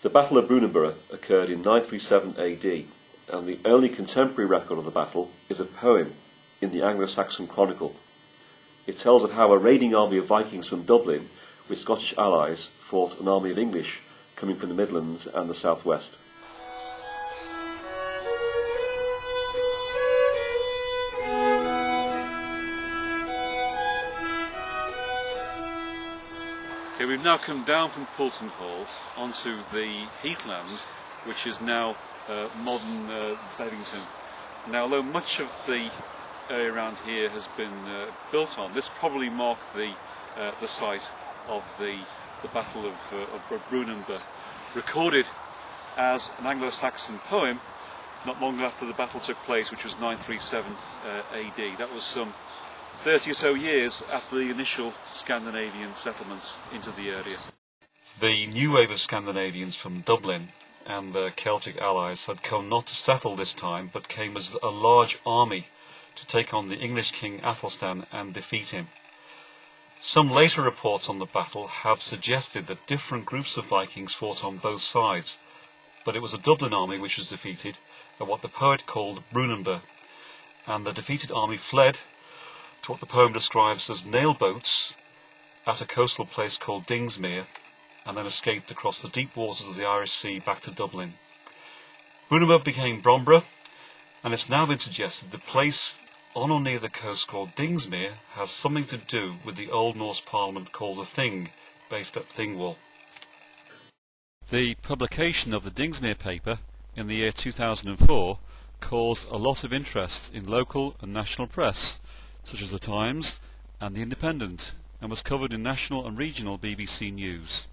The Battle of Brunanburh occurred in 937 AD, and the only contemporary record of the battle is a poem in the Anglo-Saxon Chronicle. It tells of how a raiding army of Vikings from Dublin, with Scottish allies, fought an army of English coming from the Midlands and the southwest. Okay, we've now come down from Poulton Hall onto the heathland, which is now modern Bebbington. Now, although much of the area around here has been built on, this probably marked the site of the Battle of Brunanburh, recorded as an Anglo-Saxon poem not long after the battle took place, which was 937 AD. That was some 30 or so years after the initial Scandinavian settlements into the area. The new wave of Scandinavians from Dublin and their Celtic allies had come not to settle this time, but came as a large army to take on the English King Athelstan and defeat him. Some later reports on the battle have suggested that different groups of Vikings fought on both sides, but it was a Dublin army which was defeated at what the poet called Brunanburh, and the defeated army fled to what the poem describes as nail boats at a coastal place called Dingsmere, and then escaped across the deep waters of the Irish Sea back to Dublin. Brunanburh became Brunanburh, and it's now been suggested the place on or near the coast called Dingsmere has something to do with the Old Norse parliament called the Thing, based at Thingwall. The publication of the Dingsmere paper in the year 2004 caused a lot of interest in local and national press, such as the Times and the Independent, and was covered in national and regional BBC News.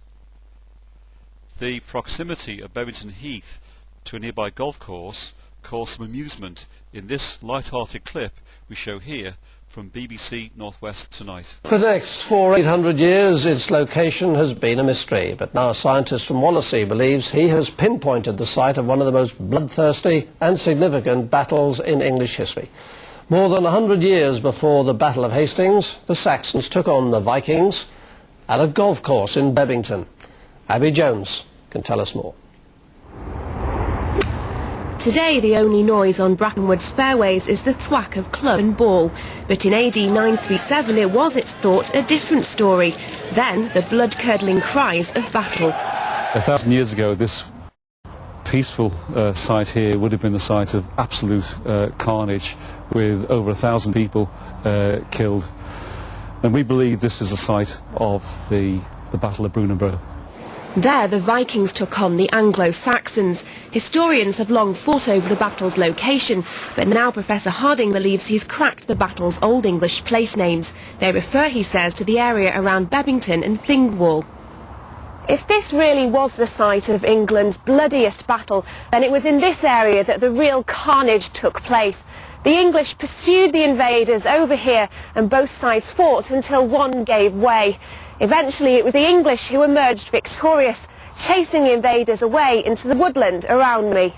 The proximity of Bebbington Heath to a nearby golf course caused some amusement in this light-hearted clip we show here from BBC Northwest Tonight. For the next 800 years, its location has been a mystery, but now a scientist from Wallasey believes he has pinpointed the site of one of the most bloodthirsty and significant battles in English history. More than 100 years before the Battle of Hastings, the Saxons took on the Vikings at a golf course in Bebbington. Abby Jones can tell us more. Today the only noise on Brackenwood's fairways is the thwack of club and ball, but in AD 937 it was, it's thought, a different story. Then the blood-curdling cries of battle. 1,000 years ago this peaceful site here would have been the site of absolute carnage, with over 1,000 people killed. And we believe this is the site of the Battle of Brunanburh. There the Vikings took on the Anglo-Saxons. Historians have long fought over the battle's location, but now Professor Harding believes he's cracked the battle's Old English place names. They refer, he says, to the area around Bebbington and Thingwall. If this really was the site of England's bloodiest battle, then it was in this area that the real carnage took place. The English pursued the invaders over here, and both sides fought until one gave way. Eventually it was the English who emerged victorious, chasing the invaders away into the woodland around me.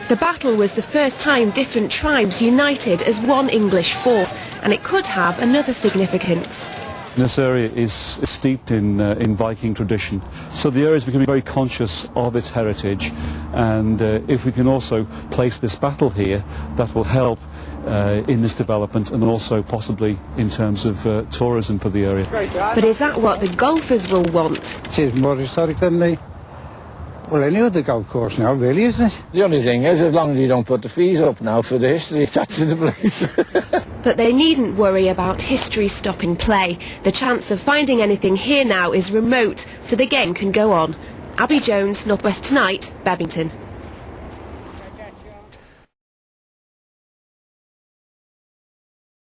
The battle was the first time different tribes united as one English force, and it could have another significance. This area is steeped in Viking tradition, so the area is becoming very conscious of its heritage, and if we can also place this battle here, that will help in this development, and also possibly in terms of tourism for the area. But is that what the golfers will want? It is more historic than any other golf course now, really, isn't it? The only thing is, as long as you don't put the fees up now for the history, that's in the place. But they needn't worry about history stopping play. The chance of finding anything here now is remote, so the game can go on. Abby Jones, Northwest Tonight, Bebbington.